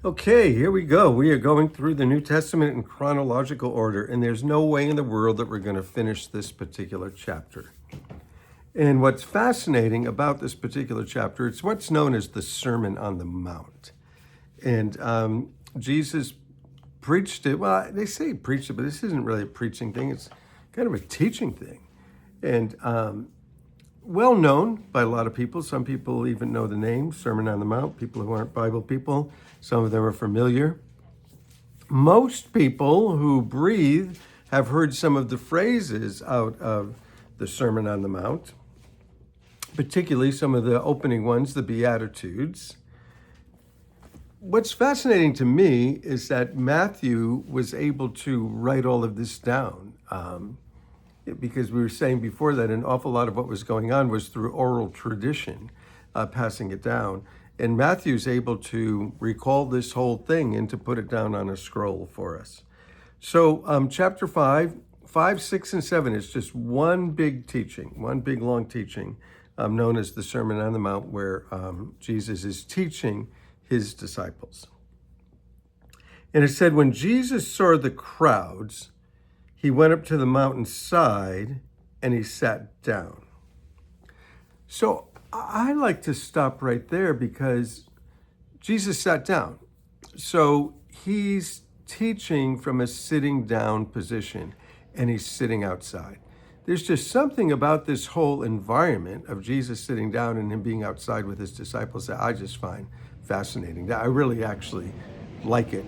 Okay, here we go. We are going through the New Testament in chronological order, and there's no way in the world that we're going to finish this particular chapter. And what's fascinating about this particular chapter, it's what's known as the Sermon on the Mount. And Jesus preached it. Well, they say he preached it, but this isn't really a preaching thing. It's kind of a teaching thing. And well known by a lot of people. Some people even know the name, Sermon on the Mount. People who aren't Bible people, some of them are familiar. Most people who breathe have heard some of the phrases out of the Sermon on the Mount, particularly some of the opening ones, the Beatitudes. What's fascinating to me is that Matthew was able to write all of this down. Because we were saying before that an awful lot of what was going on was through oral tradition, passing it down. And Matthew's able to recall this whole thing and to put it down on a scroll for us. So chapter 5, 6, and 7 is just one big teaching, one big long teaching known as the Sermon on the Mount, where Jesus is teaching his disciples. And it said, when Jesus saw the crowds, he went up to the mountainside and he sat down. So I like to stop right there because Jesus sat down. So he's teaching from a sitting down position and he's sitting outside. There's just something about this whole environment of Jesus sitting down and him being outside with his disciples that I just find fascinating. I really actually like it.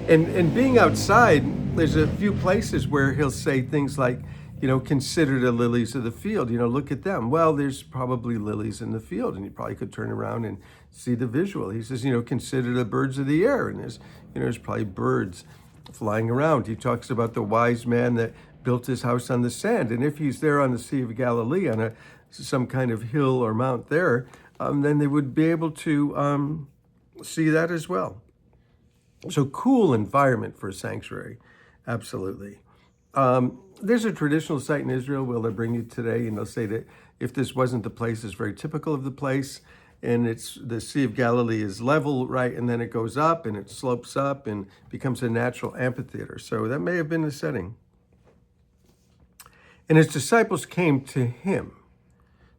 and being outside, there's a few places where he'll say things like, consider the lilies of the field, look at them. Well, there's probably lilies in the field, and you probably could turn around and see the visual. He says, consider the birds of the air, and there's probably birds flying around. He talks about the wise man that built his house on the sand, and if he's there on the Sea of Galilee on some kind of hill or mount there, then they would be able to see that as well. So cool environment for a sanctuary, absolutely. There's a traditional site in Israel where they'll bring you today, and they'll say that if this wasn't the place, it's very typical of the place, and it's the Sea of Galilee is level, right, and then it goes up and it slopes up and becomes a natural amphitheater. So that may have been the setting. And his disciples came to him.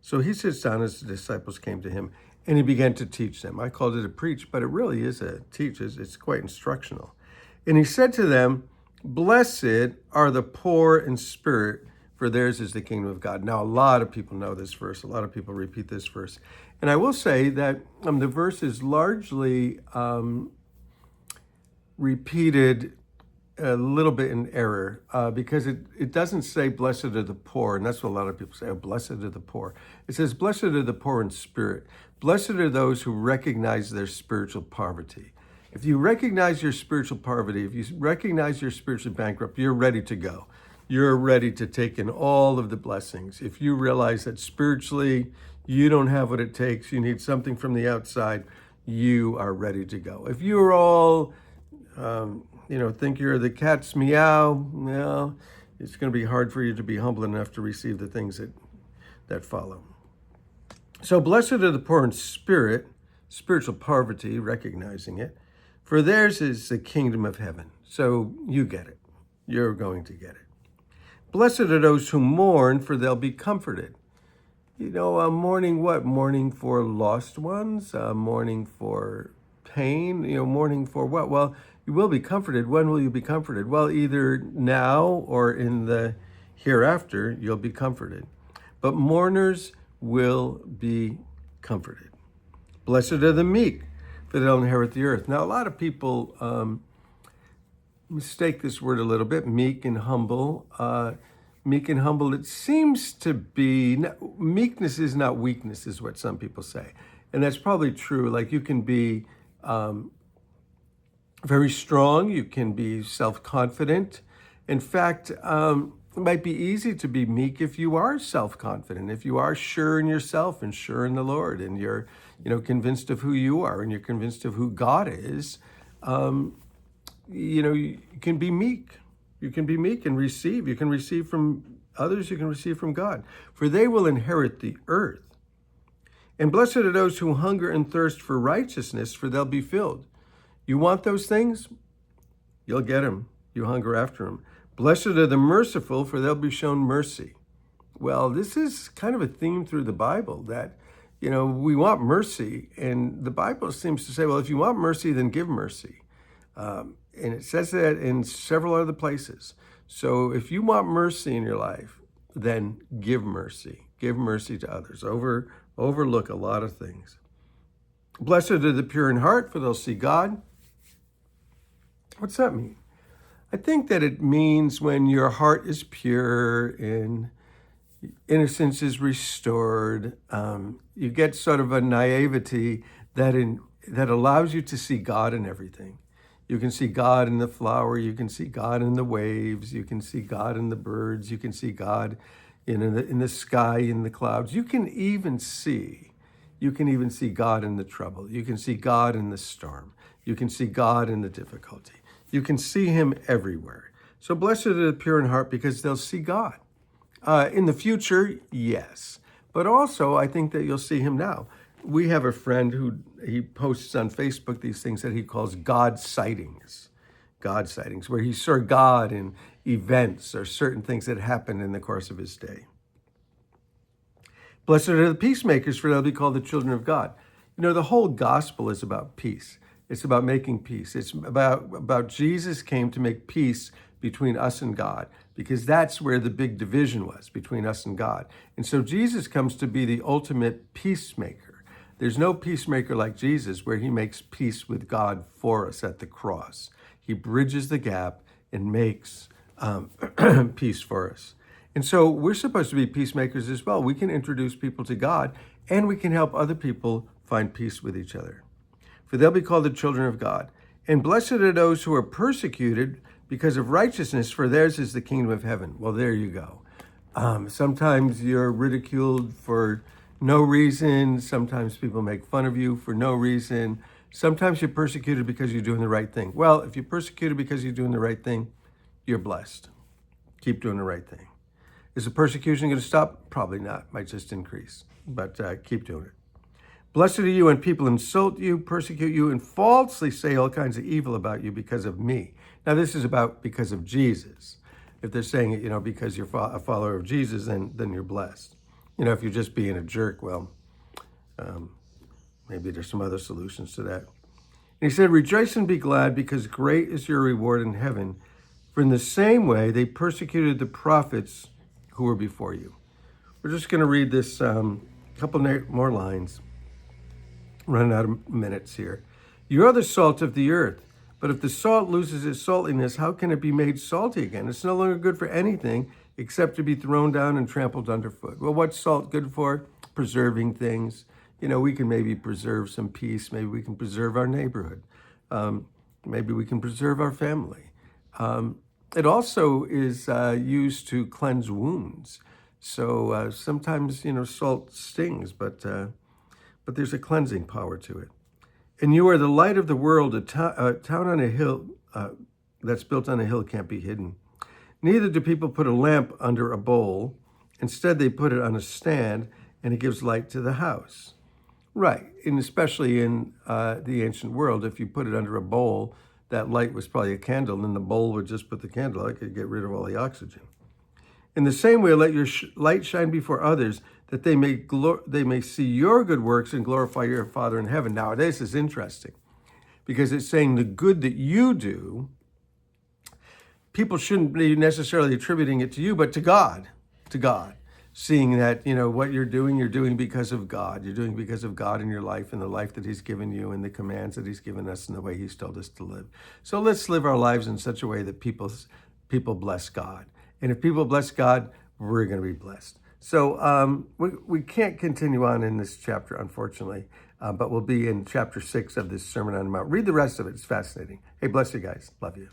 So he sits down as the disciples came to him, and he began to teach them. I called it a preach, but it really is a teach. It's quite instructional. And he said to them, blessed are the poor in spirit, for theirs is the kingdom of God. Now, a lot of people know this verse. A lot of people repeat this verse. And I will say that the verse is largely repeated a little bit in error because it doesn't say blessed are the poor, and that's what a lot of people say, oh, blessed are the poor. It says blessed are the poor in spirit. Blessed are those who recognize their spiritual poverty. If you recognize your spiritual poverty, if you recognize you're spiritually bankrupt, you're ready to go. You're ready to take in all of the blessings. If you realize that spiritually you don't have what it takes, you need something from the outside, you are ready to go. If you're all think you're the cat's meow, well, it's going to be hard for you to be humble enough to receive the things that follow. So blessed are the poor in spirit, spiritual poverty, recognizing it, for theirs is the kingdom of heaven. So you get it. You're going to get it. Blessed are those who mourn, for they'll be comforted. Mourning what? Mourning for lost ones, mourning for pain, mourning for what? Well, you will be comforted. When will you be comforted? Well, either now or in the hereafter, you'll be comforted. But mourners will be comforted. Blessed are the meek, for they'll inherit the earth. Now, a lot of people mistake this word a little bit, meek and humble. Meek and humble, it seems to be, meekness is not weakness, is what some people say. And that's probably true. Like you can be very strong, you can be self-confident. In fact, it might be easy to be meek if you are self-confident, if you are sure in yourself and sure in the Lord, and you're, convinced of who you are and you're convinced of who God is. You can be meek. You can be meek and receive. You can receive from others, you can receive from God. For they will inherit the earth. And blessed are those who hunger and thirst for righteousness, for they'll be filled. You want those things? You'll get them. You hunger after them. Blessed are the merciful, for they'll be shown mercy. Well, this is kind of a theme through the Bible that, we want mercy. And the Bible seems to say, well, if you want mercy, then give mercy. And it says that in several other places. So if you want mercy in your life, then give mercy. Give mercy to others. Overlook a lot of things. Blessed are the pure in heart, for they'll see God. What's that mean? I think that it means when your heart is pure and innocence is restored, you get sort of a naivety that allows you to see God in everything. You can see God in the flower. You can see God in the waves. You can see God in the birds. You can see God in the sky, in the clouds. You can even see God in the trouble. You can see God in the storm. You can see God in the difficulty. You can see him everywhere. So blessed are the pure in heart because they'll see God. In the future, yes. But also, I think that you'll see him now. We have a friend who he posts on Facebook these things that he calls God sightings. God sightings, where he saw God in events or certain things that happened in the course of his day. Blessed are the peacemakers, for they'll be called the children of God. The whole gospel is about peace. It's about making peace. It's about Jesus came to make peace between us and God, because that's where the big division was, between us and God. And so Jesus comes to be the ultimate peacemaker. There's no peacemaker like Jesus, where he makes peace with God for us at the cross. He bridges the gap and makes peace for us. And so we're supposed to be peacemakers as well. We can introduce people to God, and we can help other people find peace with each other. For they'll be called the children of God. And blessed are those who are persecuted because of righteousness, for theirs is the kingdom of heaven. Well, there you go. Sometimes you're ridiculed for no reason. Sometimes people make fun of you for no reason. Sometimes you're persecuted because you're doing the right thing. Well, if you're persecuted because you're doing the right thing, you're blessed. Keep doing the right thing. Is the persecution going to stop? Probably not. Might just increase. But keep doing it. Blessed are you when people insult you, persecute you, and falsely say all kinds of evil about you because of me. Now, this is about because of Jesus. If they're saying it, because you're a follower of Jesus, then you're blessed. If you're just being a jerk, well, maybe there's some other solutions to that. And he said, rejoice and be glad, because great is your reward in heaven. For in the same way, they persecuted the prophets who were before you. We're just going to read this couple more lines. Running out of minutes here. You are the salt of the earth, but if the salt loses its saltiness, how can it be made salty again? It's no longer good for anything except to be thrown down and trampled underfoot. Well, what's salt good for? Preserving things. We can maybe preserve some peace. Maybe we can preserve our neighborhood. Maybe we can preserve our family. It also is used to cleanse wounds. So sometimes, salt stings, but there's a cleansing power to it. And you are the light of the world. A town on a hill that's built on a hill can't be hidden. Neither do people put a lamp under a bowl. Instead, they put it on a stand, and it gives light to the house. Right, and especially in the ancient world, if you put it under a bowl, that light was probably a candle, and the bowl would just put the candle out. It could get rid of all the oxygen. In the same way, let your light shine before others, that they may see your good works and glorify your Father in heaven. Now, this is interesting, because it's saying the good that you do, people shouldn't be necessarily attributing it to you, but to God. Seeing that, what you're doing because of God. You're doing because of God in your life, and the life that he's given you, and the commands that he's given us, and the way he's told us to live. So let's live our lives in such a way that people bless God. And if people bless God, we're going to be blessed. So we can't continue on in this chapter, unfortunately, but we'll be in chapter 6 of this Sermon on the Mount. Read the rest of it. It's fascinating. Hey, bless you guys. Love you.